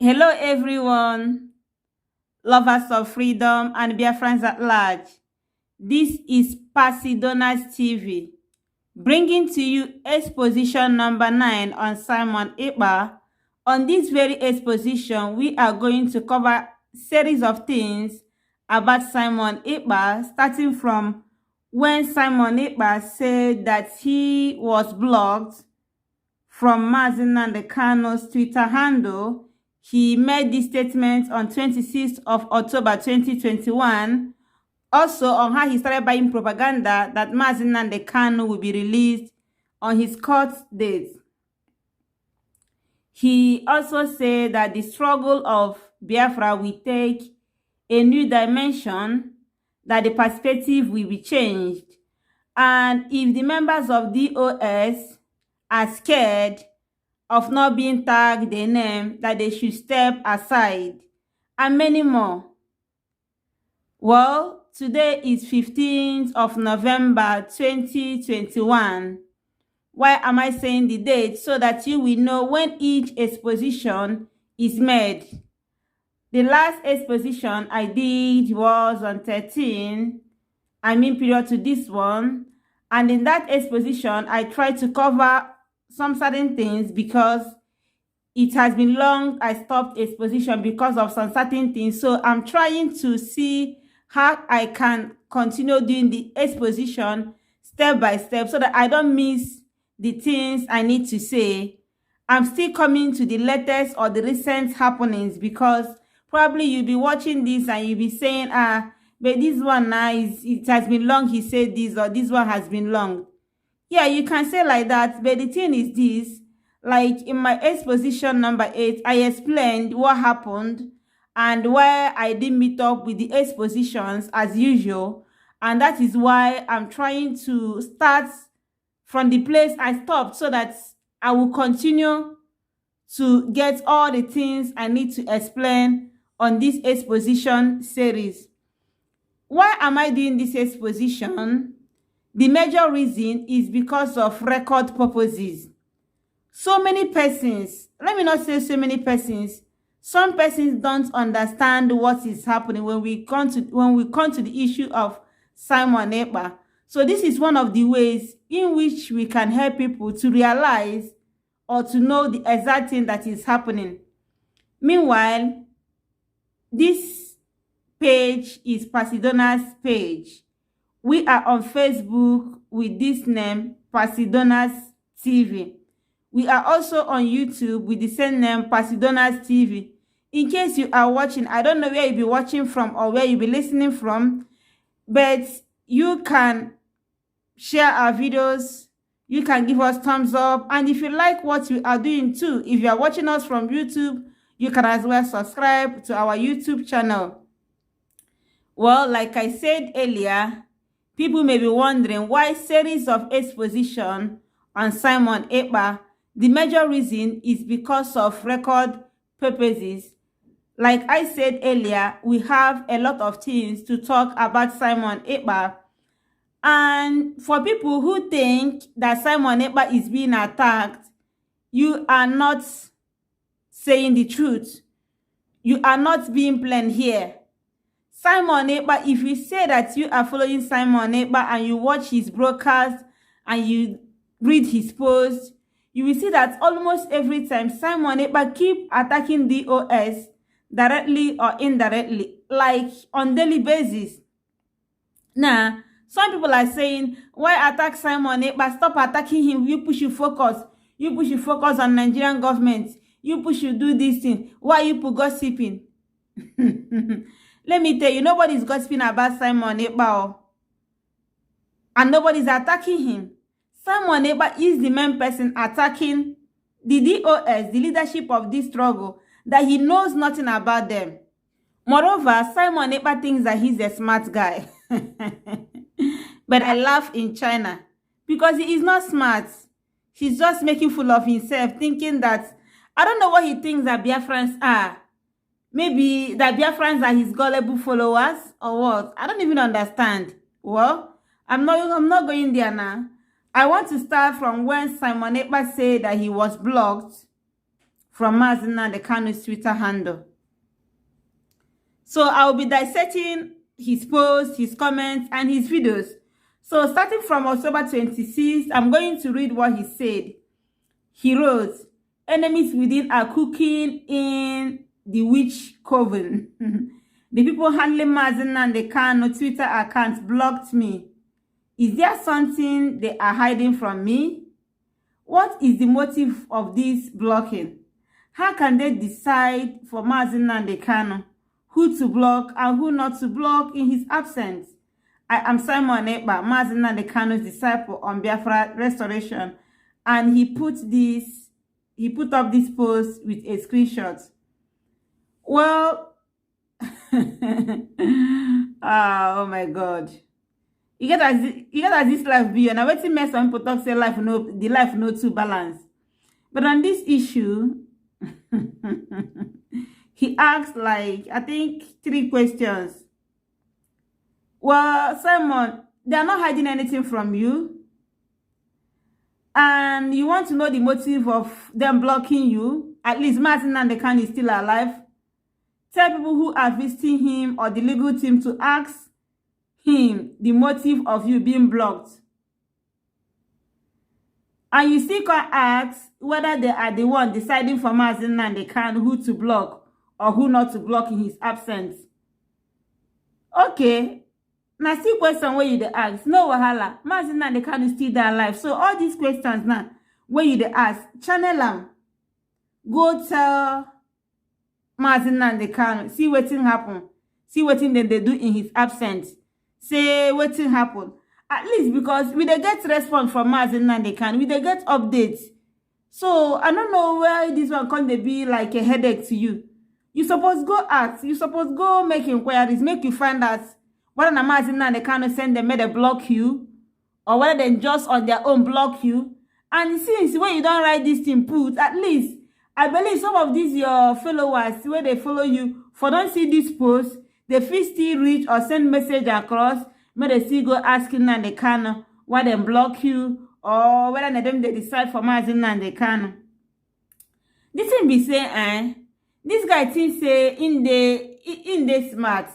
Hello, everyone, lovers of freedom and Biafrans at large. This is Pasidona's TV, bringing to you exposition number 9 on Simon Ekpa. On this very exposition, we are going to cover series of things about Simon Ekpa, starting from when Simon Ekpa said that he was blocked from Mazi Nnamdi Kanu's Twitter handle. He made this statement on 26th of October 2021. Also on how he started buying propaganda that Mazi Nnamdi Kanu will be released on his court date. He also said that the struggle of Biafra will take a new dimension, that the perspective will be changed. And if the members of DOS are scared of not being tagged their name, that they should step aside, and many more. Well, today is 15th of November 2021. Why am I saying the date? So that you will know when each exposition is made. The last exposition I did was on 13, period to this one. And in that exposition, I tried to cover some certain things because it has been long. I stopped exposition because of some certain things. So I'm trying to see how I can continue doing the exposition step by step so that I don't miss the things I need to say. I'm still coming to the latest or the recent happenings because probably you'll be watching this and you'll be saying, but this one now, it has been long, he said this, or this one has been long. Yeah, you can say like that, but the thing is this, like in my exposition number 8, I explained what happened and why I didn't meet up with the expositions as usual. And that is why I'm trying to start from the place I stopped so that I will continue to get all the things I need to explain on this exposition series. Why am I doing this exposition? The major reason is because of record purposes. So many persons, let me not say so many persons, some persons don't understand what is happening when we come to the issue of Simon Ekpa. So this is one of the ways in which we can help people to realize or to know the exact thing that is happening. Meanwhile, this page is Pasidona's page. We are on Facebook with this name, Pasidona's TV. We are also on YouTube with the same name, Pasidona's TV. In case you are watching, I don't know where you'll be watching from or where you'll be listening from, but you can share our videos, you can give us thumbs up, and if you like what we are doing too, if you are watching us from YouTube, you can as well subscribe to our YouTube channel. Well, like I said earlier, people may be wondering why series of exposition on Simon Ekpa. The major reason is because of record purposes. Like I said earlier, we have a lot of things to talk about Simon Ekpa. And for people who think that Simon Ekpa is being attacked, you are not saying the truth. You are not being plain here. Simon Ekpa, if you say that you are following Simon Ekpa and you watch his broadcast and you read his posts, you will see that almost every time Simon Ekpa keep attacking DOS directly or indirectly, like on daily basis. Now, some people are saying, why attack Simon Ekpa? Stop attacking him. You push your focus. You push your focus on Nigerian government. You push you do this thing. Why you put gossiping? Let me tell you, nobody's gossiping about Simon Ekpa. And nobody's attacking him. Simon Ekpa is the main person attacking the DOS, the leadership of this struggle, that he knows nothing about them. Moreover, Simon Ekpa thinks that he's a smart guy. But I laugh in China because he is not smart. He's just making fool of himself, thinking that, I don't know what he thinks that Biafrans are. Maybe that Biafrans are his gullible followers or what? I don't even understand. Well, I'm not going there now. I want to start from when Simon Ekpa said that he was blocked from Mazi Nnamdi Kanu's Twitter handle. So I'll be dissecting his posts, his comments, and his videos. So starting from October 26th, I'm going to read what he said. He wrote, "Enemies within are cooking in the witch coven. The people handling Mazi Nnamdi Kanu Twitter account blocked me. Is there something they are hiding from me? What is the motive of this blocking? How can they decide for Mazi Nnamdi Kanu who to block and who not to block in his absence? I am Simon Ekpa, Mazi Nnamdi Kanu's disciple on Biafra restoration." And he put up this post with a screenshot. Well, oh my God. You get as this life be, and I wait to make some people talk say the life no too balanced. But on this issue, he asked like, I think 3 questions. Well, Simon, they are not hiding anything from you. And you want to know the motive of them blocking you. At least Mazi Nnamdi Kanu is still alive. Tell people who are visiting him or the legal team to ask him the motive of you being blocked. And you still can ask whether they are the one deciding for Mazi Nnamdi Kanu who to block or who not to block in his absence. Okay. Now, still question where you dey ask. No wahala. Mazi Nnamdi Kanu still there alive. So all these questions now, where you dey ask, channel them. Go tell Mazi Nnamdi Kanu. See wetin happen. See wetin they do in his absence. Say wetin happen. At least because we dey get response from Mazi Nnamdi Kanu. We dey get updates. So I don't know where this one can be like a headache to you. You suppose go ask. You suppose go make inquiries. Make you find out whether Mazi Nnamdi Kanu send them, they block you, or whether they just on their own block you. And since when you don't write this thing put, at least I believe some of these your followers, where they follow you, for don't see this post, they feel still reach or send message across, may they still go asking Nnamdi Kanu why they block you, or whether they decide for Mazi Nnamdi Kanu. This thing be say, this guy thinks say in the smart.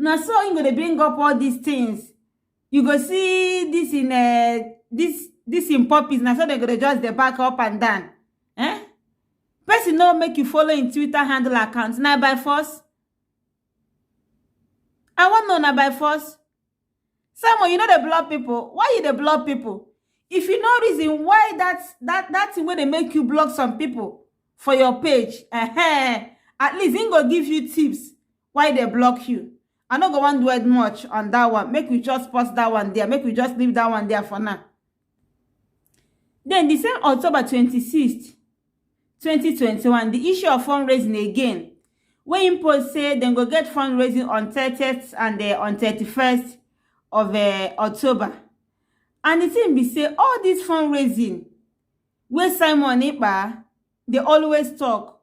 Now, so I'm going to bring up all these things. You go see this in this in puppies. Now, so they're going to just the back up and down. Person no make you follow in Twitter handle accounts. Now by force. I want to know now by force. Someone, you know they block people. Why you they block people? If you know reason why that's the way they make you block some people for your page, at least he go give you tips why they block you. I not go want to do much on that one. Make we just post that one there. Make we just leave that one there for now. Then the same October 26th, 2021, the issue of fundraising again. When Impo say then go get fundraising on 30th and on 31st of October. And the thing be say all this fundraising where Simon Ekpa, they always talk.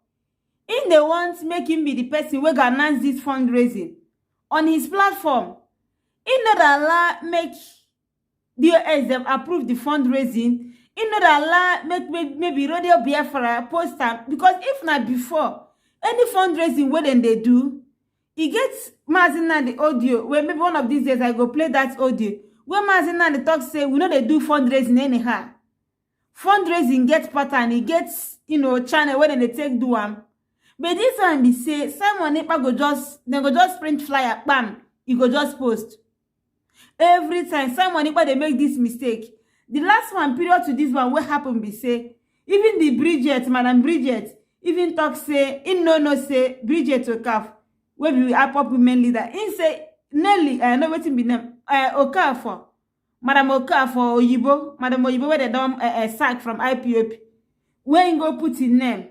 In they want make him be the person who can announce this fundraising on his platform. In not allow make DOS them approve the fundraising. In not allow make maybe Radio Biafra post them. Because if not before, any fundraising where then they do, he gets Mazi Nnamdi audio. Where maybe one of these days I go play that audio. Where Mazi Nnamdi talk say we know they do fundraising anyhow. Fundraising gets pattern, it gets channel where then they take do them. But this one be say Simon Ekpa go just print flyer, bam, he go just post. Every time Simon Ekpa they make this mistake. The last one period to this one, what happened be say, even the Bridget, Madam Bridget, even talk say, no say Bridget Okaf, where we are pop women leader. In say Nelly, I know what be name, Okafor, Madam Okafor Oyibo, Madam Oyibo where they done sack from IPOP. Where you go put in name.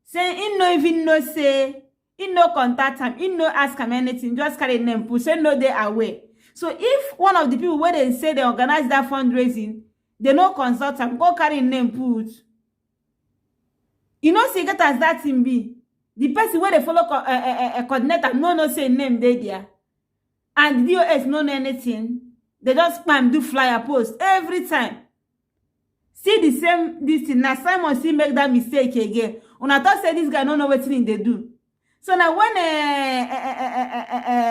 Say, he no even know say, he no contact him, he no ask him anything, just carry name, put, say no they away. So if one of the people where they say they organize that fundraising, they no consult him, go carry name, put. You know, see, get as that thing be. The person where they follow a coordinator, no say name they there. And DOS no know anything. They just spam, do flyer post every time. See the same this thing. Now Simon still make that mistake again. When I thought say this guy don't know what thing they do. So now when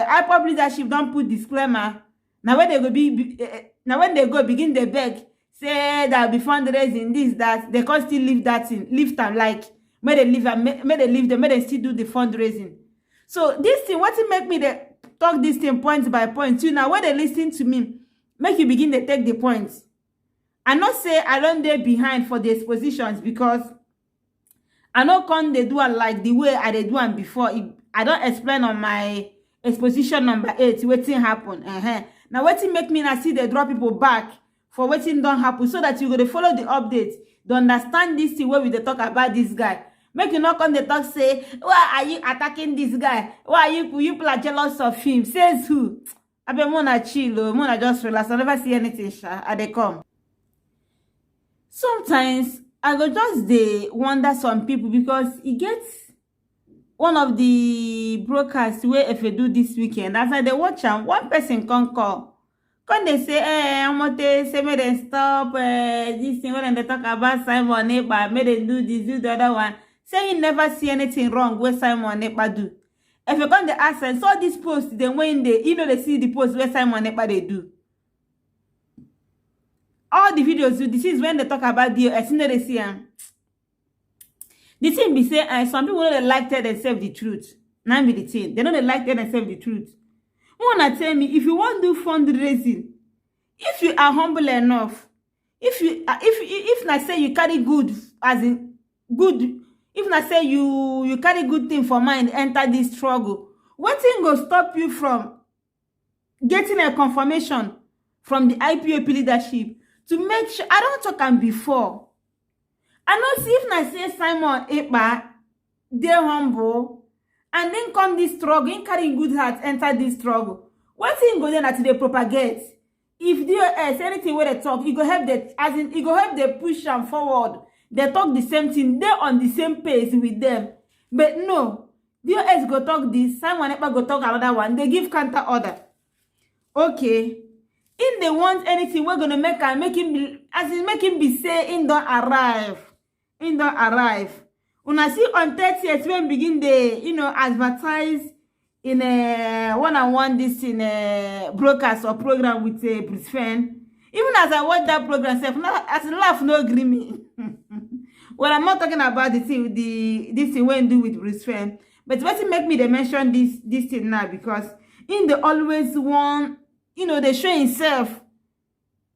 iPop leadership don't put disclaimer, now when they go now when they go begin the beg, say that be fundraising this, that they can't still leave that thing, leave them like may they leave them, may they leave them, may they still do the fundraising. So this thing, what it make me the talk this thing point by point too. Now when they listen to me, make you begin to take the points. I not say I don't dey behind for the expositions because I know can they do it like the way I did do them before. I don't explain on my exposition number 8 wetin happen. Now wetin make me now see they draw people back for wetin don't happen so that you go to follow the updates. They understand this thing where we dey talk about this guy. Make you not come the talk say, why are you attacking this guy? Why are you people are jealous of him? Says who? I be mona chill, mona just relax. I never see anything, sha. They come. Sometimes I go just dey wonder some people because it gets one of the broadcasts where if you do this weekend, as I dey watch am, one person can call. Can they say, I'm going to say, may they stop this thing when they talk about Simon Ekpa, may they do this, do the other one. Say you never see anything wrong with Simon Ekpa do. If you come the ask and saw this post, then when they, they see the post where Simon Ekpa they do. All the videos, this is when they talk about the as soon as they see them. The thing be say, some people know they like tell themselves the truth. Now be the thing. They know they like tell themselves the truth. You wanna tell me if you want to do fundraising, if you are humble enough, if not say you carry good as in good, if not say you carry good thing for mind, enter this struggle, what thing go stop you from getting a confirmation from the IPOP leadership to make sure? I don't talk on before. I know see if I say Simon Ekpa, they humble, and then come this struggle, in carrying good heart, enter this struggle. One thing go then that they propagate. If DOS, anything where they talk, it go help the, as in, it go help they push them forward. They talk the same thing, they're on the same pace with them. But no, DOS go talk this, Simon Ekpa go talk another one. They give counter order. Okay. If they want anything, we're gonna make him be, as in make him be say, in don't arrive. In don't arrive. When I see on 30th, when begin the, advertise in a one-on-one this in a broadcast or program with a Brisbane. Even as I watch that program, as laugh no agree me. Well, I'm not talking about the thing, this thing when do with Brisbane. But what it make me they mention this thing now because in the always one, they show himself.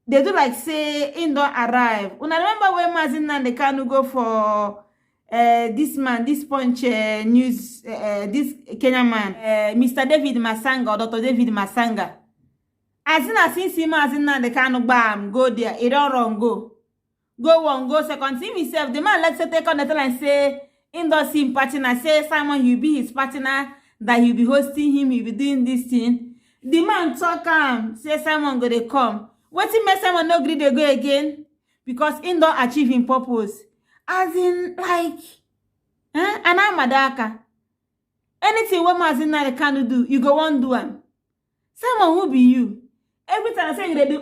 They do like say in don't arrive. When I remember when Mazin and the Kanu go for this man, this Punch news, this Kenyan man, Mr. David Masanga or Dr. David Masanga. As in as him as in the Kanu bam, go there, it don't wrong go. Go one, go second. See himself, the man let's say take on the and say in the same partner, say Simon you be his partner, that you be hosting him, you be doing this thing. The man talk say Simon go they come. What he make Simon no agree they go again? Because in don't achieve his purpose. As in like and I'm Madaka. Anything what Mazina can do, you go on do am. Simon who be you? Every time I say they do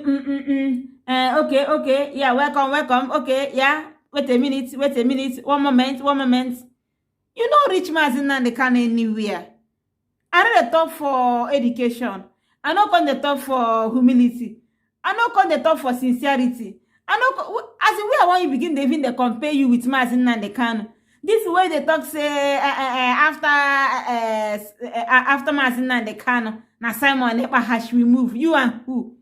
okay, yeah, welcome, okay, yeah. Wait a minute, one moment. You know rich Mazina they can anywhere. I know the talk for education. I know come the talk for humility. I know come the talk for sincerity. I know as in where I want you begin they even they compare you with Mazin and the can. This way they talk say after Mazin and the can. Now Simon Ekpa has removed you and who?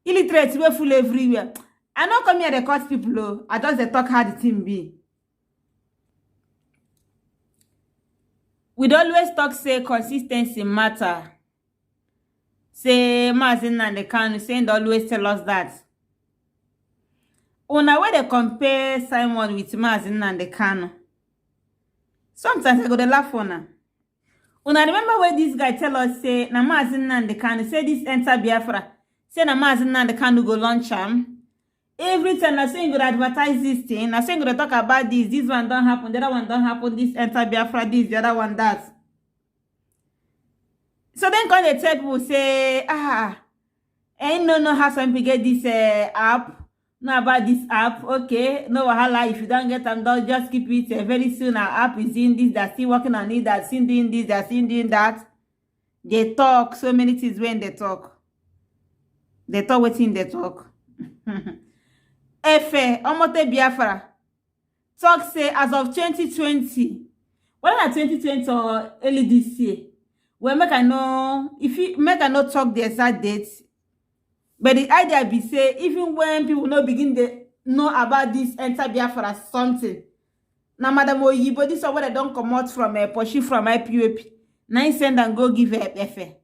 Illiterates were full everywhere. I know come here they cut people low. I just they talk how the thing be. We'd always talk say consistency matter. Say Mazin and the can saying always tell us that. Una where they compare Simon with Mazin and the can. Sometimes I go to laugh on her. Una remember where this guy tell us say na Mazin and the can say this enter Biafra. Say na Mazin and the can go launch him. Every time I say you go advertise this thing, I say you go talk about this one don't happen, the other one don't happen, this enter Biafra, this, the other one that. So then when they tell people say, I don't know how some people get this app Know about this app. Okay, no wahala. If you don't get them done, just keep it. Very soon our app is in this, they're still working on it, they're still doing this, they're still doing that. They talk so many things when they talk. They talk waiting they talk. Efe, Omote Biafra. Talk say as of 2020. Whether na 2020 or early this year. Well, make I know if you make I not talk the exact dates. But the idea be say, even when people no begin to know about this enter Biafra something. Now, Madam Oyibo, this is what I don't come out from a pursue from IPOP. Now send and go give a FF.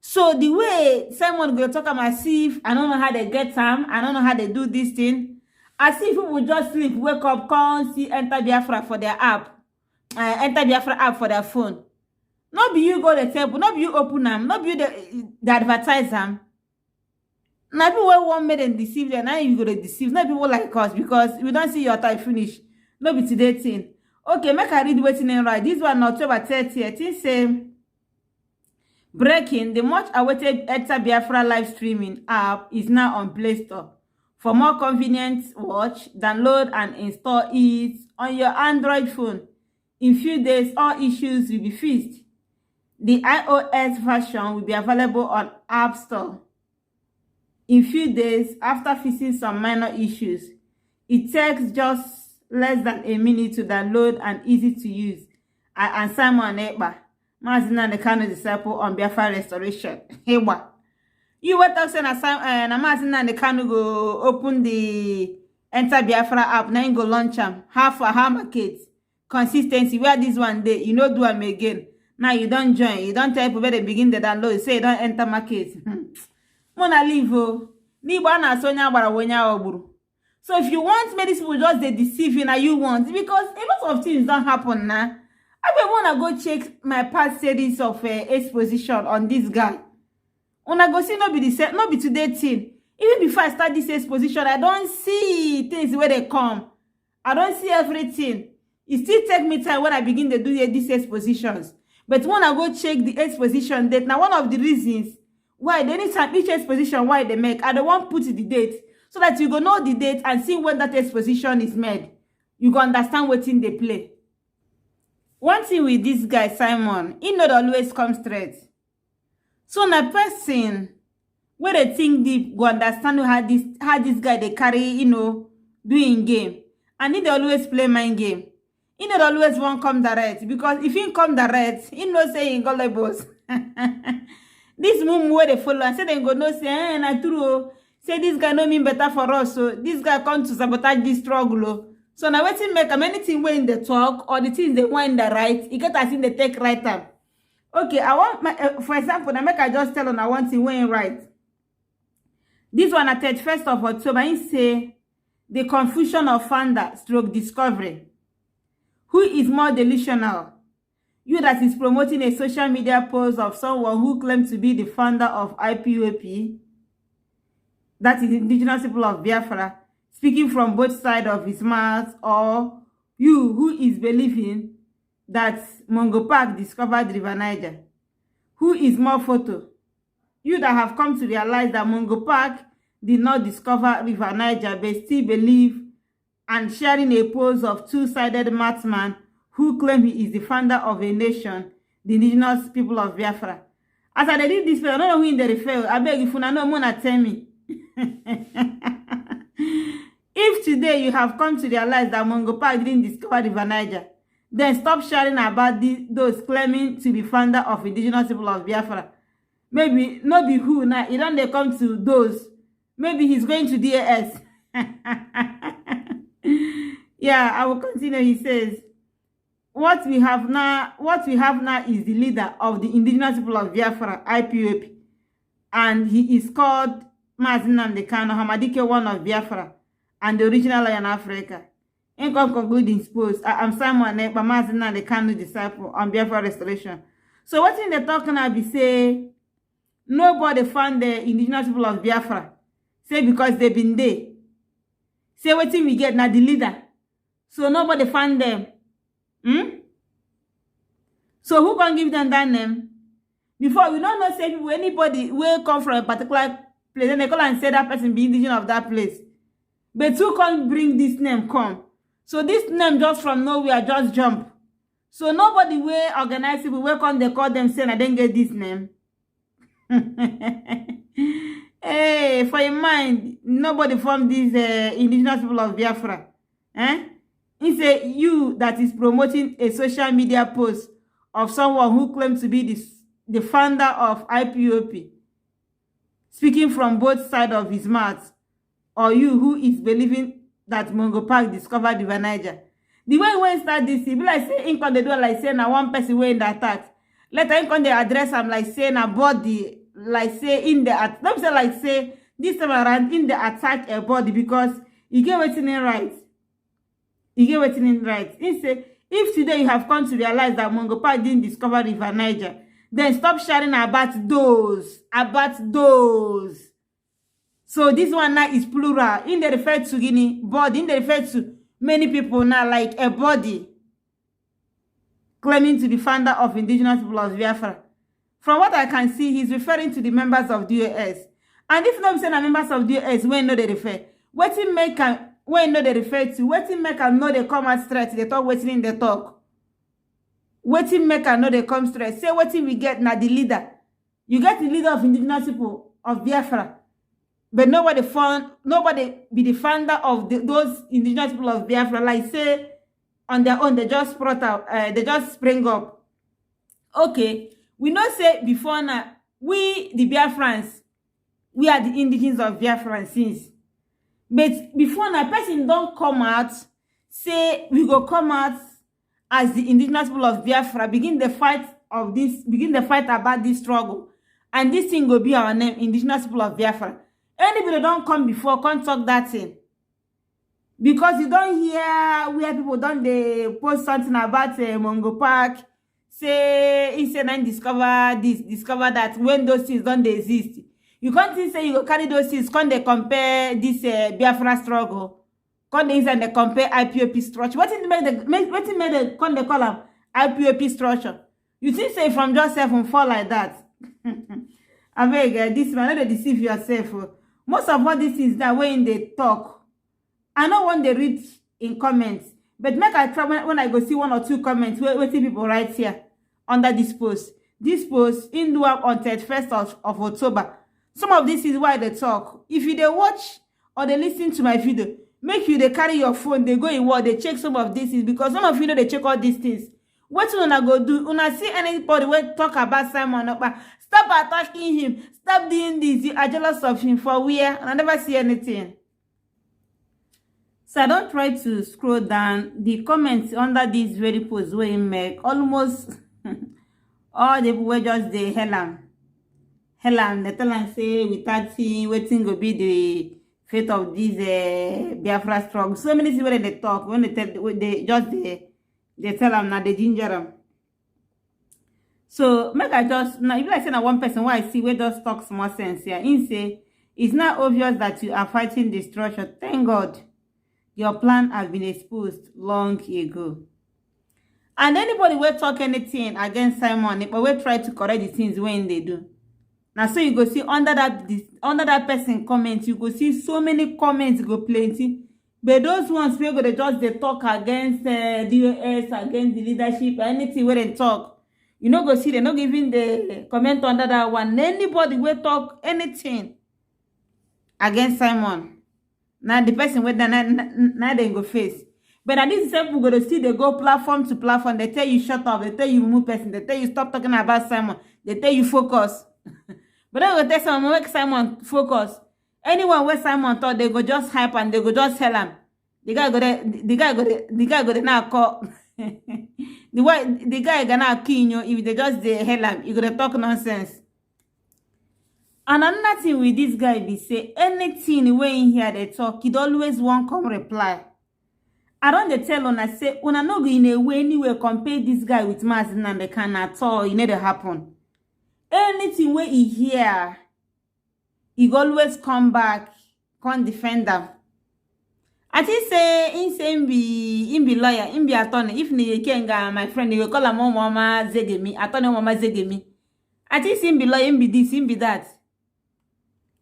So the way someone go talk about as if I don't know how they get time, I don't know how they do this thing. As if people would just sleep, wake up, come see enter Biafra for their app. Enter Biafra app for their phone. Not be you go the table, not be you open them, not be you the advertise them. Now people want made and deceive them, now you go to deceive. Not people like us because we don't see your time finish. No be today thing. Okay, make I read waiting and right. This one October 30th. It say breaking, the much awaited Enter Biafra live streaming app is now on Play Store. For more convenient watch, download and install it on your Android phone. In few days, all issues will be fixed. The iOS version will be available on App Store. In few days, after fixing some minor issues, it takes just less than a minute to download and easy to use. I am Simon Ekpa, MNK disciple on Biafra restoration. Hewa. You were talking na MNK go open the Enter Biafra app, now you go launch them. Half a hammer market. Consistency, where this one day, you know do them again. Now you don't join, you don't tell people where they begin the download, you say you don't enter market. Mona leave oh. So if you want, maybe these people just they deceive you now you want, because a lot of things don't happen now. I wanna go check my past series of exposition on this guy. Wanna go see not be the same, not be today thing. Even before I start this exposition, I don't see things where they come. I don't see everything. It still take me time when I begin to do these expositions. But when I go check the exposition date, now one of the reasons why they need time each exposition why they make, I don't want put the date so that you go know the date and see when that exposition is made. You go understand what in they play. One thing with this guy Simon, he not always come straight. So na person where they think deep go understand how this guy they carry, you know, doing game. And he always play mind game. He not always won't come direct, because if he come direct, he no say he gullible. This move where they follow and say they go no say na true. Say this guy no mean better for us, so this guy come to sabotage this struggle. So now waiting make anything when they talk or the things they want the right, you get as in they take right time. Okay, I want my for example, now make I just tell on I want to when right. This one at 31st of October, he say the confusion of founder stroke discovery. Who is more delusional? You that is promoting a social media post of someone who claims to be the founder of IPOP, that is indigenous people of Biafra, speaking from both sides of his mouth, or you who is believing that Mongo Park discovered River Niger? Who is more photo? You that have come to realize that Mongo Park did not discover River Niger, but still believe and sharing a pose of two-sided madman who claim he is the founder of a nation, the indigenous people of Biafra. As I did this, I don't know who in the refer. I beg if you know more, tell me. If today you have come to realize that Mongo Park didn't discover River Niger, then stop sharing about those claiming to be founder of indigenous people of Biafra. Maybe not be who now. It don't they come to those. Maybe he's going to DAS. Yeah, I will continue. He says, what we have now is the leader of the indigenous people of Biafra, IPOP, and he is called MNK Hamadike, one of Biafra, and the original Lion Africa. In concluding post, I am Simon Ekpa, MNK disciple on Biafra restoration. So what in the talking about be say nobody found the indigenous people of Biafra. Say because they've been there. Say what we get now the leader. So nobody found them. So who can give them that name? Before we don't know say people, anybody will come from a particular place, and they call and say that person be indigenous of that place. But who can't bring this name come? So this name just from nowhere just jump. So nobody will organize people. Where come they call them saying I didn't get this name? Hey, for your mind, nobody from these indigenous people of Biafra. It's you that is promoting a social media post of someone who claims to be the founder of IPOP, speaking from both sides of his mouth, or you who is believing that Mungo Park discovered the Niger. The way we start this, be like say in they do like say na one person way in the attack. Later in they address I'm like say na body, like say in the attack. Don't say like say this time around in the attack a body because you get waiting in right. You get waiting in right. He say if today you have come to realize that Mungo Park didn't discover River Niger, then stop sharing about those. So this one now is plural. In the refer to Guinea body, in the refer to many people now like a body claiming to be founder of indigenous people of Biafra. From what I can see, he's referring to the members of DOS. And if not saying members of DOS, when no they refer, what in make when no they refer to, what in make know they come out straight, they talk waiting in the talk. What in make know they come straight. Say what in we get now the leader. You get the leader of indigenous people of Biafra. But nobody be the founder of those indigenous people of Biafra. Like say on their own, they just sprout out, they just spring up. Okay, we know say before now, we the Biafrans, we are the indigenous of Biafra since. But before now, person don't come out, say we go come out as the indigenous people of Biafra, begin the fight about this struggle. And this thing will be our name, indigenous people of Biafra. Anybody don't come before, can't talk that thing. Because you don't hear where people don't they post something about Mungo Park, say, he said, I discover this, discover that, when those things don't exist. You can't say you go carry those things, can't they compare this Biafra struggle, can't they compare IPOP structure. What is the can't they call them IPOP structure? You think say from just 7-4 like that? I beg, this man, don't deceive yourself. Most of what this is that when they talk, I know when they read in comments, but make I try when I go see 1 or 2 comments where see people right here under this post. This post in do up on 31st of October. Some of this is why they talk. If you they watch or they listen to my video, make you they carry your phone, they go in what they check some of this is because some of you know they check all these things. What you wanna go do? Una see anybody when talk about Simon Ekpa? Stop attacking him. Stop doing this. You are jealous of him for where? And I never see anything. So I don't try to scroll down. The comments under this very post where he make almost all the people were just the hell they tell and say without him waiting to be the fate of this Biafra struggle. So many people when they talk, when they tell them now they ginger them. So make I just now if I say now one person why I see where just talks more sense here. In say it's not obvious that you are fighting destruction. Thank God your plan has been exposed long ago. And anybody will talk anything against Simon, but will try to correct the things when they do. Now so you go see under that person comment, you go see so many comments go plenty. But those ones where they just they talk against DOS, against the leadership, anything where they talk. You know, go see, they're not giving the comment under that one. Anybody will talk anything against Simon. Now, the person with that, now they go face. But at this same people go to see, they go platform to platform. They tell you shut up. They tell you move person. They tell you stop talking about Simon. They tell you focus. But then go tell someone, make Simon focus. Anyone where Simon thought they go just hype and they go just tell him. The guy go there now call. The guy gonna kill you if they just hell him. You gonna talk nonsense. And another thing with this guy be say anything when in here they talk, it always won't come reply. I don't tell una say una no go in a way anywhere compare this guy with Mazin and they can at all. It never happen. Anything where he hear, he always come back, can't defend them. I think say in be lawyer, in be attorney. If ni kenga my friend, they will call him mama zegemi, attorney mama zegemi. I think in be lawyer, in be this, in be that.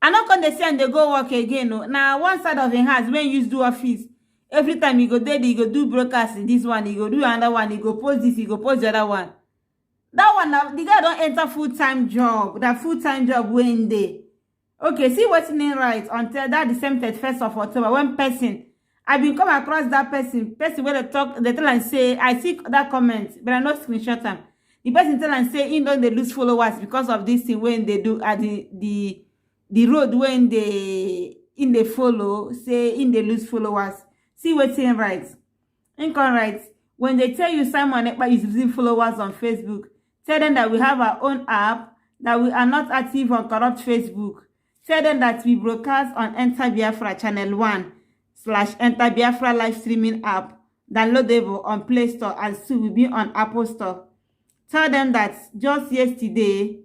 I not going to say and they go work again. No. Now one side of the house when you do office, every time you go there, you go do broadcast in this one, you go do another one, you go post this, you go post the other one. That one now, the guy don't enter full-time job. That full-time job when they. Okay, see what's in right until that the same 31st of October. One person, I've been come across that person where they talk, they tell and say, I see that comment, but I not screenshot them. The person tell and say, don't they lose followers because of this thing when they do at the road when they in they follow, say in they lose followers. See what's in right. Income right. When they tell you Simon Ekpa is losing followers on Facebook, tell them that we have our own app, that we are not active on corrupt Facebook. Tell them that we broadcast on Enter Biafra Channel 1/Enter Biafra live streaming app, downloadable on Play Store and soon will be on Apple Store. Tell them that just yesterday,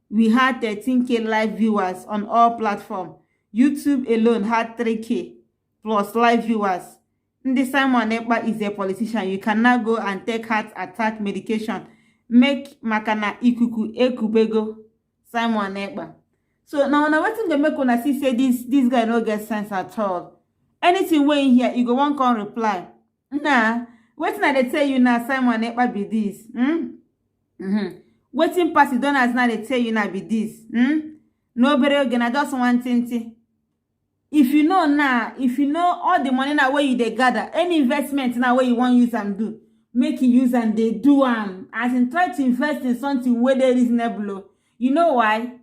we had 13K live viewers on all platforms. YouTube alone had 3K plus live viewers. This Simon Ekpa is a politician. You cannot go and take heart attack medication. Make makana ikuku ekubego Simon Ekpa. So now what thing they make when I see say this guy no get sense at all. Anything way in here, you go one can reply. Nah, what now they tell you now Simon Ekpa be this? Waiting party donors now they tell you now be this. Nobody again, I just want thing. If you know now, if you know all the money now where you they gather, any investment now where you want use and do, make you use and they do as in try to invest in something where they reasonable. You know why?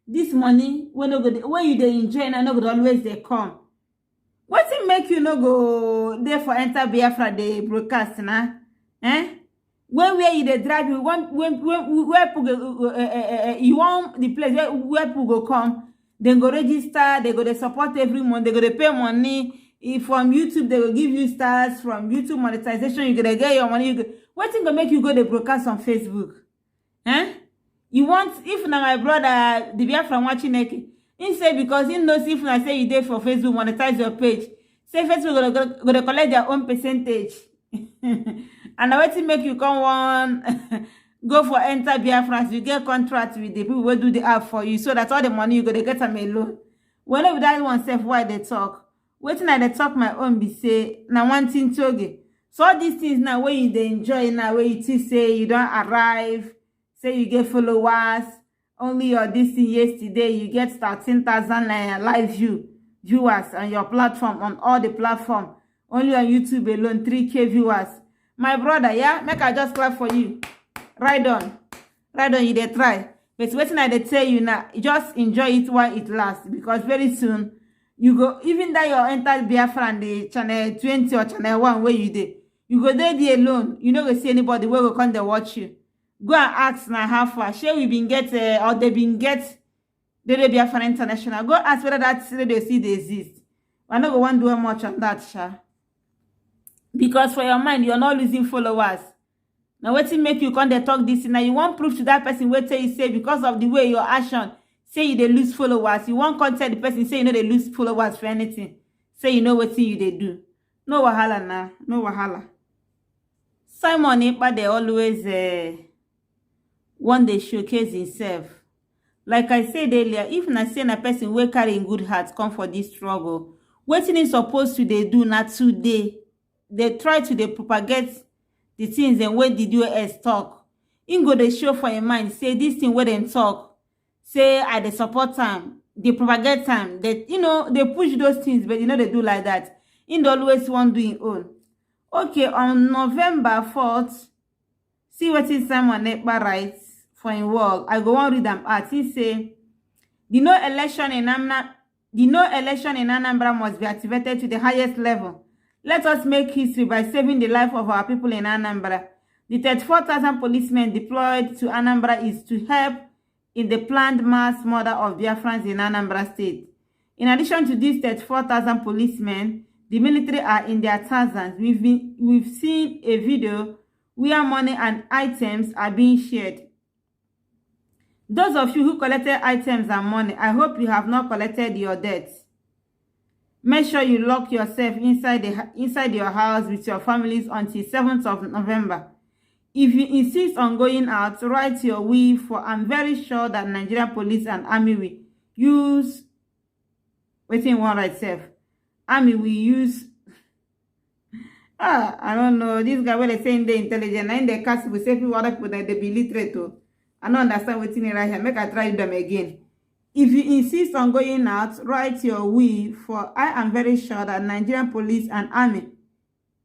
This money when you they enjoy and not always they come. What it make you no go there for Enter Biafra the broadcast now? When where you they drive you want when where you want the place where people go come. They go register, they go to support every month, they go to pay money. If from YouTube, they will give you stars. From YouTube monetization, you're going to get your money. What thing going to make you go to broadcast on Facebook? You want, if now my brother, the Biafra watching it, he say because he knows if I say you did for Facebook, monetize your page, say Facebook going to collect their own percentage. And I want to make you come on. Go for Enter Biafra, you get contract with the people who do the app for you, so that all the money you're going to get them alone. Whenever that one self, why they talk? Waiting at the talk my own be say, now one thing toge. So all these things now where you they enjoy now, where you say you don't arrive, say you get followers, only your this thing yesterday, you get 13,000 live viewers on your platform, on all the platform. Only on YouTube alone, 3K viewers. My brother, yeah, make I just clap for you. Right on, you they try. But waiting I they tell you now, just enjoy it while it lasts, because very soon you go, even that you enter Biafra and the channel 20 or channel 1 where you did, you go there alone. You know go see anybody where will come to watch you. Go and ask now how far. Share we been get or they been get the Biafra International. Go ask whether that radio see they exist. I not go want to do much on that, Sha. Because for your mind, you're not losing followers. Now, what make you come and talk this? Now, you want proof to that person where you say because of the way your action, say you they lose followers. You want contact the person, say you know they lose followers for anything. Say you know what you they do. No wahala now. No wahala. Simon Ekpa, they always want they showcase himself. Like I said earlier, if I say a person will carry in good heart come for this struggle, what is supposed to they do not today? They try to they propagate the things and where did you talk. In go they show for your mind, say this thing where they talk. Say I they support time, they propagate time. They they push those things, but they do like that. In the always want doing own. Okay, on November 4th, see what is Simon Ekpa writes for in wall. I go on read them out. He say the no election in Anambra must be activated to the highest level. Let us make history by saving the life of our people in Anambra. The 34,000 policemen deployed to Anambra is to help in the planned mass murder of Biafrans in Anambra State. In addition to these 34,000 policemen, the military are in their thousands. We've seen a video where money and items are being shared. Those of you who collected items and money, I hope you have not collected your debts. Make sure you lock yourself inside your house with your families until 7th of November. If you insist on going out, write your will, for I'm very sure that Nigerian police and army will use wetin one right sef. Army we use I don't know. This guy wey dey say him dey intelligent, na him dey cast people say people other people that they be literate o. I don't understand wetin he right here. Make I try them again. If you insist on going out, write your will, for I am very sure that Nigerian police and army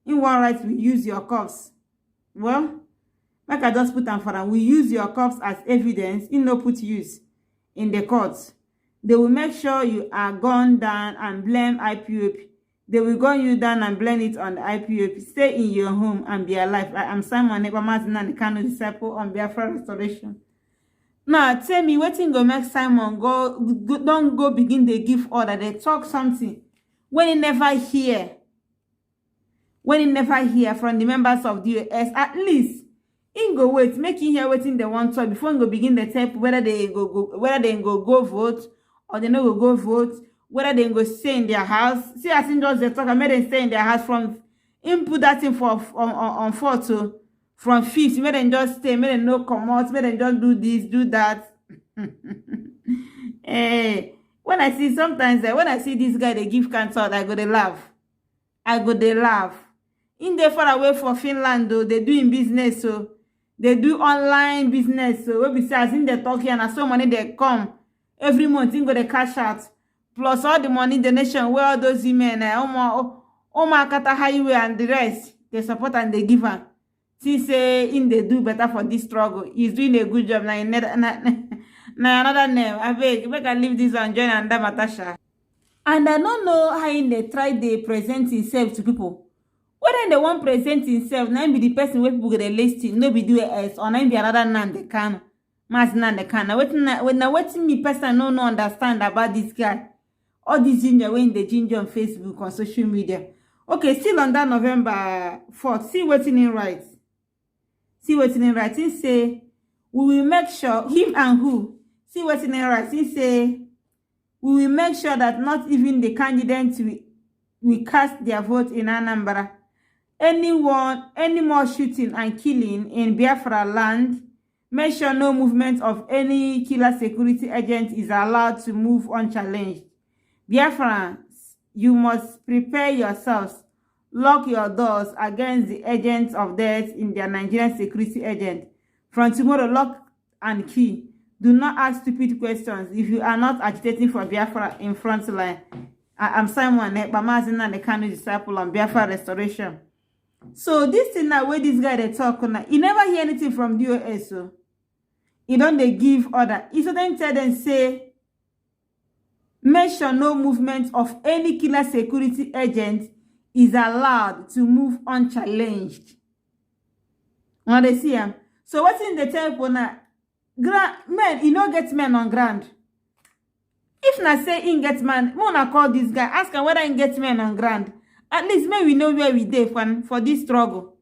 in one right will use your corpse. Well, make I just put am for am. We use your corpse as evidence, in no put use in the courts. They will make sure you are gunned down and blame IPOP. They will gun you down and blame it on the IPOP. Stay in your home and be alive. I am Simon Ekpa, and the Kano disciple on Biafra restoration. Now, tell me, wetin go make Simon don't go begin they give order. They talk something when he never hear. When he never hear from the members of the US, at least he go wait, make him hear wetin they want to before he go begin the type whether they go vote or they no go vote. Whether they go stay in their house. See, as in just they talk, I made them stay in their house from input that thing for on photo from 5th. Made them just stay, made them no come out, made them just do this, do that. When I see sometimes when I see this guy they give cancer, I go they laugh. I go they laugh. In they far away for Finland though, they do in business so they do online business so we be say as in they talk here and so money they come every month in go they cash out. Plus all the money donation where all those women, Kata Highway and the rest, they support and they give her. See, say, in they do better for this struggle. He's doing a good job. Now, another name. I beg, make I leave this and join under Matasha. And I don't know how they try to present himself to people. Whether they want present himself, now be the person where people get a listing, no be do else, or now be another nan they can. Mas nan they can. Now, waiting me person no understand about this guy. All this ginger way in the ginger on Facebook, on social media. Okay, still on that November 4th. See what's in right. See what's in right. He say, we will make sure, him and who? See what's in right. He say, we will make sure that not even the candidates will cast their vote in Anambra. Any more shooting and killing in Biafra land, make sure no movement of any killer security agent is allowed to move unchallenged. Biafrans, you must prepare yourselves. Lock your doors against the agents of death in their Nigerian security agent. From tomorrow, lock and key. Do not ask stupid questions if you are not agitating for Biafra in front line. I am Simon Ekpa, and the Kano disciple on Biafra restoration. So this thing now where this guy they talk on, he never hear anything from DOS. So he don't they give order. He so then tell them say, make sure no movement of any killer security agent is allowed to move unchallenged. Now they see him. So what's in the temple now? Men, he no get men on ground. If na say he get man, Mona call this guy, ask him whether he get men on ground. At least may we know where we dey for this struggle.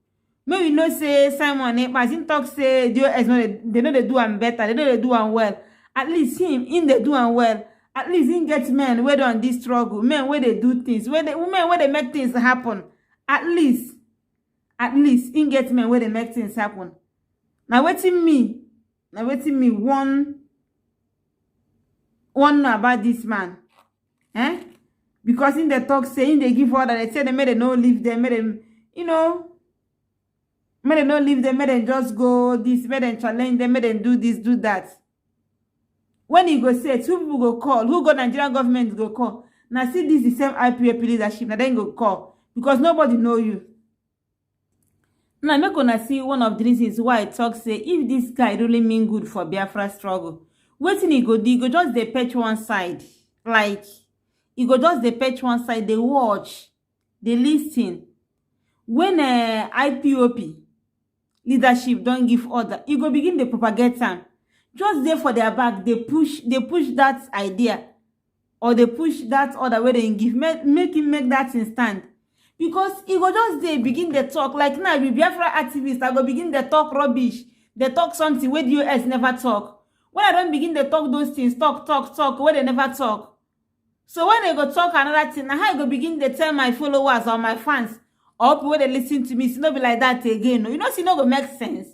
May we know say Simon Ekpa, him talk say they know they do am better, they know they do am well. At least him, in they do am well. At least he get men where on this struggle, men where they do things, women where they make things happen. At least he get men where they make things happen. Now waiting me one know about this man. Because in the talk saying they give order, they say they made them no leave them, made them, made them no leave them, made them just go this, made them challenge them, made them do this, do that. When he go say, two people go call, who go Nigerian government go call. Now see this the same IPOP leadership, now then go call. Because nobody know you. Now I'm not gonna see one of the reasons why I talk say, if this guy really mean good for Biafra struggle, what he go do? He go just they patch one side. Like, he go just they patch one side, they watch, they listen. When IPOP leadership don't give order, he go begin the propagate them. Just there for their back, they push that idea. Or they push that order where they give, make him make that thing stand. Because he go just there begin the talk. Like now, with Biafra activists, I go begin the talk rubbish. They talk something where the US never talk. When I don't begin to talk those things, talk, where they never talk. So when they go talk another thing, now I go begin to tell my followers or my fans, or people where they listen to me, it's not be like that again. You know, it's not going to make sense.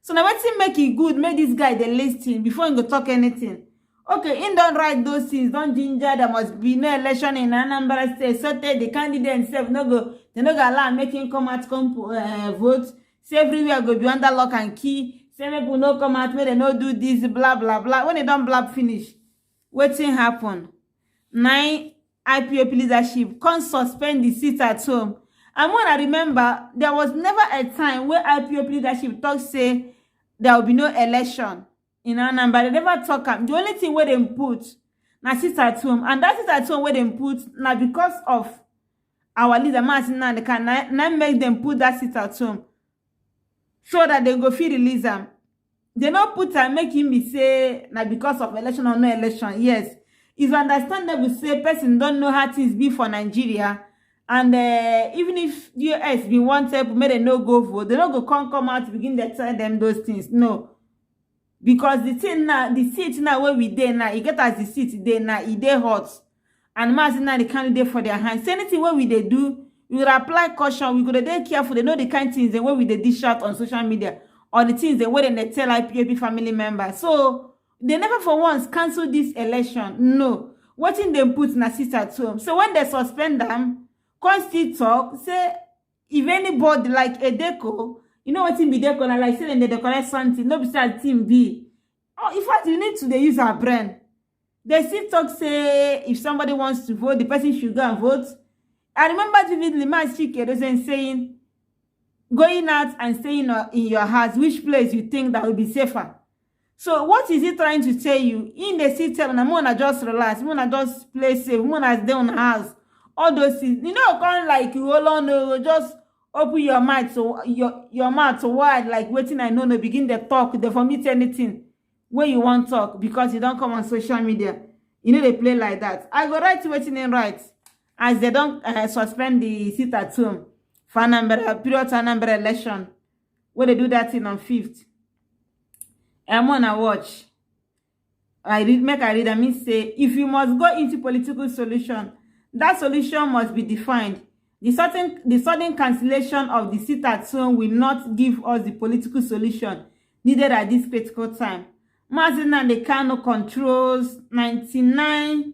So now what's make it good, make this guy they listen before he go talk anything. Okay, in don't write those things, don't ginger, there must be no election in Anambra State. So tell the candidate self no go, they no go allow making come out come vote. Say everywhere go be under lock and key. Say people no come out, may they no do this, blah blah blah. When they don't blab finish, wetin happen? 9 IPOP leadership can't suspend the seat at home. And when I remember, there was never a time where IPOP leadership talk say there will be no election in Anambra. They never talk. The only thing where they put na sit at home, and that sit at home where they put now because of our leader Martin and they can now make them put that sit at home so that they go feel release them. They not put and make him be say now because of election or no election. Yes, it's understandable say person don't know how things be for Nigeria. And even if US be wanted, may they no go vote, they don't go come out to begin to tell them those things. No. Because the thing now, the seat now where we there now, you get as the seat there now, it dey hot. And Martin now the candidate for their hands. Anything where we they do, we will apply caution, we go dey careful, they know the kind of things the way we they dish out on social media, or the things the way they tell IPOB family members. So they never for once cancel this election. No. What in them put na sit at home. So when they suspend them, still talk, say if anybody like a deco, you know what in be deco, like say they decorate something, no besides team B. Oh, in fact, you need to they use our brain. They still talk, say if somebody wants to vote, the person should go and vote. I remember vividly my Chike saying, going out and staying in your house, which place you think that will be safer. So what is he trying to tell you? In the system, I'm gonna just relax, I'm gonna just play safe, I'm gonna stay on the house. All those things, you know, kind like you all on just open your mouth so your mouth so wide, like waiting. I know, no begin the talk, they vomit anything where you want talk because you don't come on social media. You know they play like that. I go right to waiting in right as they don't suspend the sit at home for Anambra period to Anambra election where they do that thing on 5th. I'm gonna watch. I read. I mean say if you must go into political solution, that solution must be defined. The sudden cancellation of the sit at home will not give us the political solution needed at this critical time. Martin and the Kano controls 99%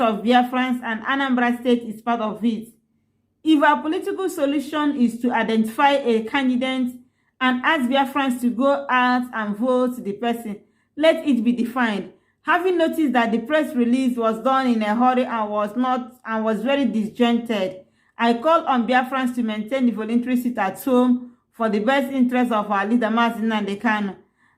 of Biafrans and Anambra State is part of it. If our political solution is to identify a candidate and ask Biafrans to go out and vote the person, let it be defined. Having noticed that the press release was done in a hurry and was very disjointed, I called on Biafrans to maintain the voluntary sit at home for the best interest of our leader Martin Kano,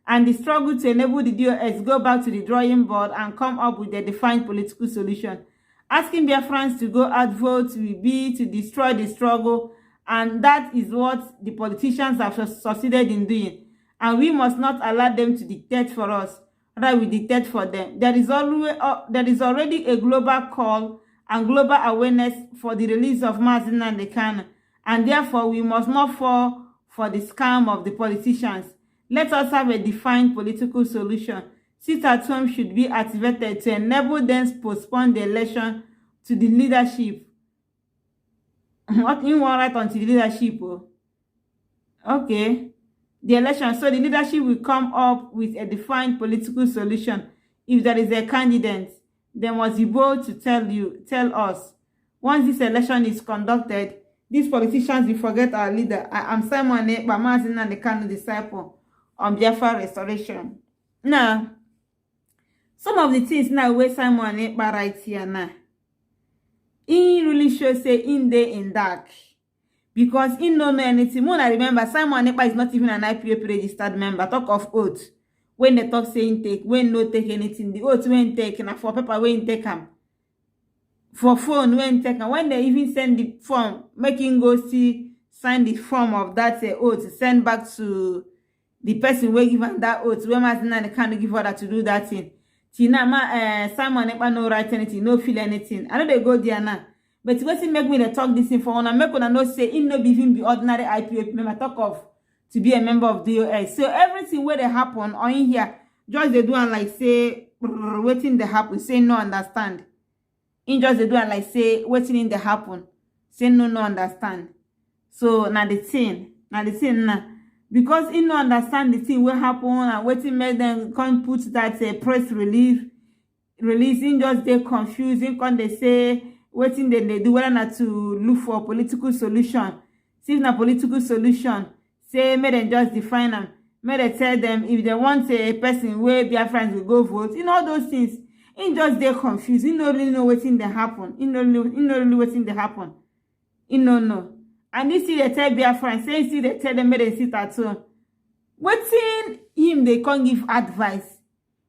and the struggle to enable the DOS go back to the drawing board and come up with a defined political solution. Asking Biafrans to go out vote will be to destroy the struggle, and that is what the politicians have succeeded in doing, and we must not allow them to dictate for us. Rather, we dictate for them. There is already a global call and global awareness for the release of Martin Kano, and therefore we must not fall for the scam of the politicians. Let us have a defined political solution. Sit at home should be activated to enable them to postpone the election to the leadership. What you want right onto the leadership? Oh? Okay. The election, so the leadership will come up with a defined political solution. If there is a candidate, they must be bold to tell us. Once this election is conducted, these politicians will forget our leader. I am Simon Ekpa, Martin and the Kano disciple on Biafra restoration. Now, some of the things now where Simon Ekpa right here now, he really shows say in day in dark. Because he don't know anything. When I remember, Simon Ekpa is not even an IPOP registered member. Talk of oath. When they talk saying take, when no take anything. The oath when take, and for paper when take them. For phone when take them. When they even send the form, making go see, sign the form of that oath, send back to the person who given that oath. When Martin can't give order to do that thing. Tina, Simon Ekpa no write anything, no feel anything. I know they go there now. But what make me talk this thing for one, I make one not say in no even be ordinary IPOP member, talk of to be a member of the DOS. So everything where they happen on in here, just they do and like say waiting they happen, say no understand. In just they do and like say waiting in the happen, say no understand. So now the thing now because he no understand the thing will happen and wetin make them can't put that press release. Him just dey confused. Him come dey say wetin dem dey do, whether not to look for political solution. See if na political solution, say make dem just define am. Make dem tell them if they want a person where Biafrans will go vote. All those things. He just dey confused. He no really know wetin dey happen. He no really wetin dey happen. He no know. And he see they tell Biafrans, say see they tell them make they sit at home. Wetin him they can't give advice.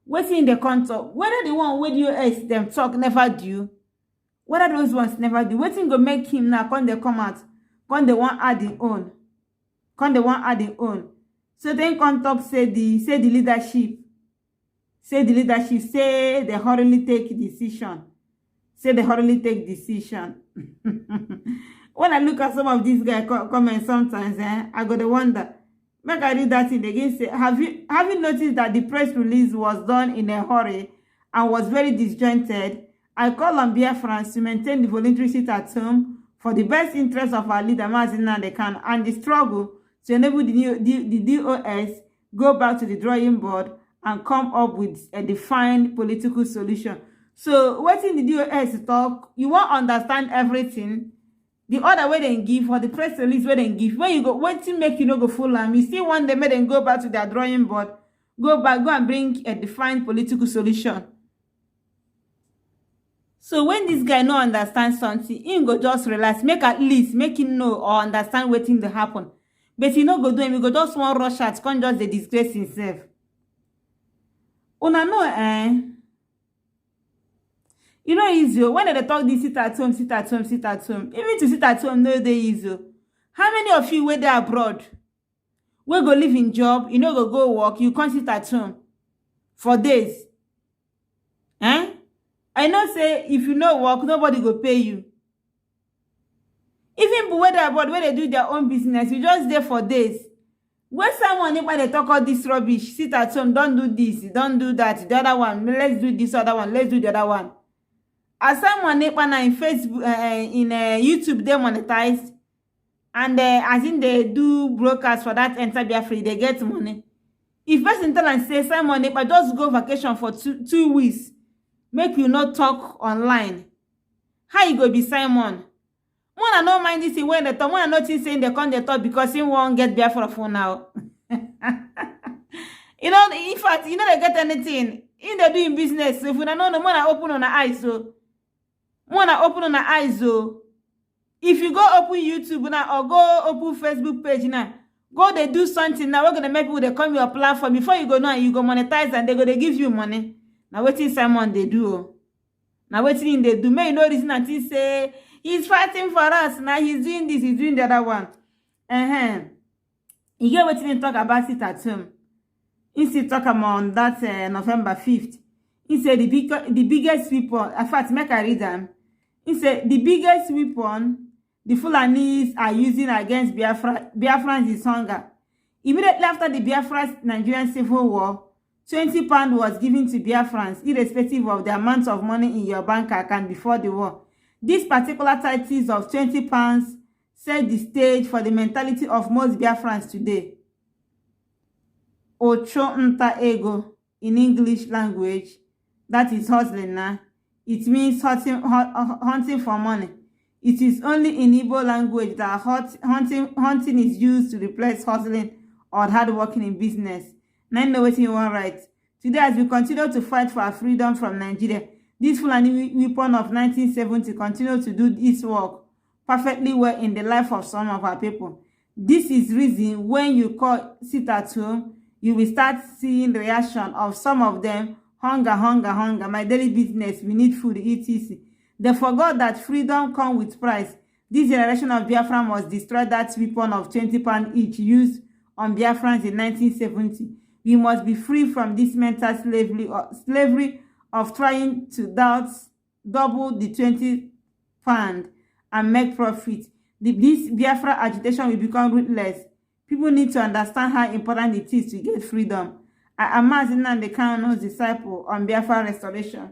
Wetin they can't talk. Whether the one with you else them talk never do. Whether those ones never do. Wetin go make him now come they come out. Come they want add his own. Come they want add his own. So then come talk say the leadership. Say the leadership, say they hurriedly take decision. Say they hurriedly take decision. When I look at some of these guys comments sometimes, I go to wonder. Make I read that thing again. Say, have you noticed that the press release was done in a hurry and was very disjointed? I call on Biafrans to maintain the voluntary sit at home for the best interest of our leader, Mazina Dekan, and the struggle to enable the DOS go back to the drawing board and come up with a defined political solution. So, what in the DOS talk, you won't understand everything. The other way they give, or the press release where they give, when you go, what to make you no go full and you still want them to go back to their drawing board, go and bring a defined political solution. So when this guy no understand something, he go just relax, at least him know or understand what thing to happen. But he no go do him, he go just one rush out, can't just the disgrace himself. Una know, you know easy. When they talk this sit at home. Even to sit at home, no they easy. How many of you were there abroad? We go live in job, you know go work, you can't sit at home for days. I know say if you no work, nobody go pay you. Even people where abroad, where they do their own business, you just there for days. When someone if they talk all this rubbish, sit at home, don't do this, don't do that, the other one, let's do this other one, let's do the other one. As someone in Facebook, in YouTube, they monetize, and as in they do broadcast for that entire Biafra, they get money. If person tell and say Simon, but just go vacation for two weeks, make you not talk online. How you go be Simon? Mona no mind this thing when they talk. Mona not saying they can't they talk because he won't get Biafra phone now. You know, in fact, you know they get anything. In they doing business. So if you don't know, Mona open on the eyes so. Mona open on the eyes so. If you go open YouTube now or go open Facebook page now, go they do something now. We're gonna make people they come your platform before you go now. You go monetize and they go they give you money. Now waiting Simon they do. Now waiting they do. May you know reason until say he's fighting for us. Now he's doing this, he's doing the other one. You get what he talk about it at home. He still talk about on that November 5th. He said the biggest weapon, in fact, make I read them. He said the biggest weapon the Fulanis are using against Biafrans is hunger. Immediately after the Biafra Nigerian Civil War, £20 was given to Biafrans, irrespective of the amount of money in your bank account before the war. This particular titles of £20 set the stage for the mentality of most Biafrans today. Ocho nta ego in English language, that is hustling now. It means hunting for money. It is only in Igbo language that hunting is used to replace hustling or hard working in business. Now know what you want right. Today, as we continue to fight for our freedom from Nigeria, this Fulani weapon of 1970 continue to do its work perfectly well in the life of some of our people. This is reason when you call sit at home, you will start seeing the reaction of some of them. Hunger, my daily business, we need food, etc. They forgot that freedom comes with price. This generation of Biafra must destroy that weapon of £20 each used on Biafrans in 1970. We must be free from this mental slavery of trying to double the £20 and make profit. This Biafra agitation will become ruthless. People need to understand how important it is to get freedom. I am Mazina the Kano's disciple on Biafra restoration.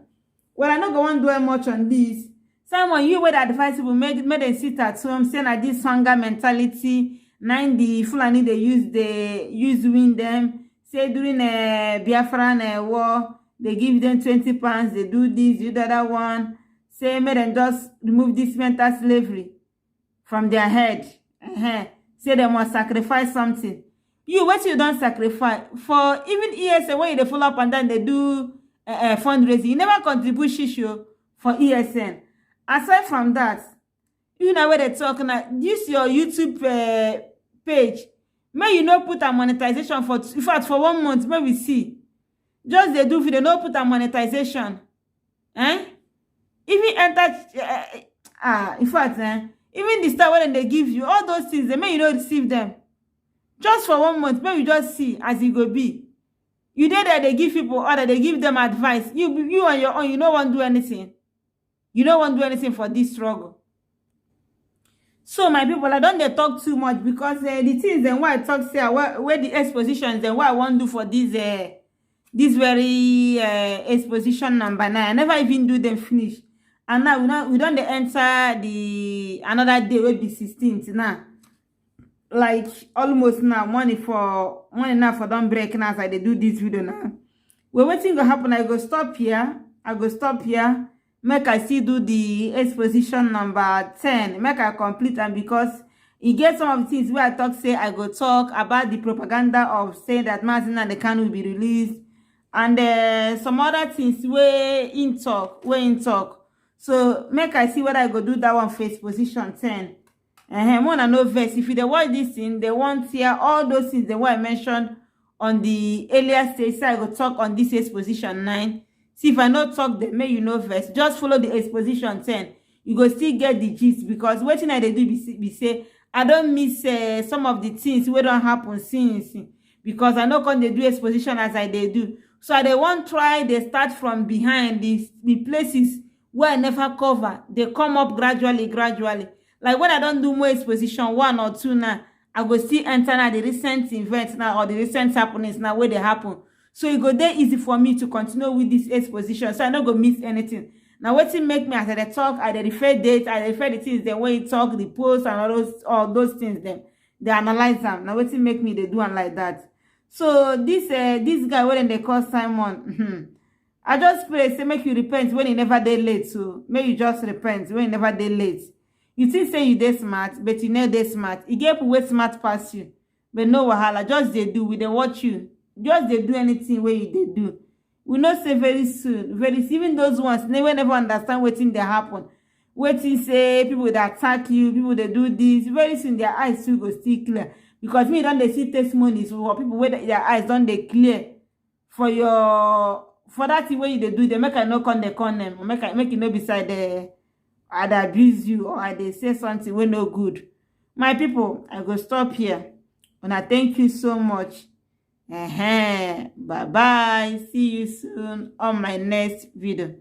Well, I don't go on doing much on this. Someone you would advise people made them sit at home, saying that this hunger mentality, Nine the Fulani they use win them. Say during a Biafran war, they give them 20 pounds, they do this, do the other one. Say make them just remove this mental slavery from their head. Say they must sacrifice something. You what you don't sacrifice for even ESN when they follow up and then they do fundraising. You never contribute shisho for ESN. Aside from that, you know where they talk now. Use your YouTube page. May you not put a monetization for in fact for 1 month. May we see. Just they do if they not put a monetization. Even enter in fact even the start when they give you all those things, they may you not receive them. Just for 1 month, maybe you just see as it go be. You did that they give people order, they give them advice. You on your own, you don't want to do anything. You don't want to do anything for this struggle. So my people, I don't they talk too much because the things and why I talk say where the expositions and what I want to do for this very exposition number 9. I never even do them finish. And now we don't enter the another day will be 16th now. Like almost now money now for don't break now as they do this video now. We're waiting to happen. I go stop here. Make I see do the exposition number 10. Make I complete and because it gets some of the things where I talk say I go talk about the propaganda of saying that Martin and the can will be released and some other things where in talk. So make I see whether I go do that one for exposition 10. Wanna know verse. If you watch this thing, they want here all those things they were mentioned on the earlier stage. So I go talk on this exposition 9. See if I not talk them, may you know verse. Just follow the exposition 10. You go still get the gist because what I do be say I don't miss some of the things where don't happen since because I know when they do exposition as I they do. So they won't try. They start from behind the places where I never cover. They come up gradually. Like when I don't do more exposition 1 or 2 now, I go still enter now the recent events now or the recent happenings now where they happen. So it go there easy for me to continue with this exposition. So I don't go miss anything. Now what it make me as I talk, I refer dates, I refer the things, the way you talk, the posts and all those things them. They analyze them. Now what it make me they do and like that. So this guy when they call Simon, I just pray say make you repent when you never day late. So may you just repent when you never day late. You think say you dey smart, but you know they smart. You get way smart past you. But no wahala, just they do, we they watch you. Just they do anything where you they do. We know say very soon, even those ones never understand what thing they happen. Waiting say people that attack you, people they do this, very soon their eyes too go still clear. Because me don't they see testimonies for people where their eyes don't they clear for that thing where you they do, they make I no con them, or make it no beside the I abuse you or I they say something we no good. My people, I go stop here. And I thank you so much. Bye bye. See you soon on my next video.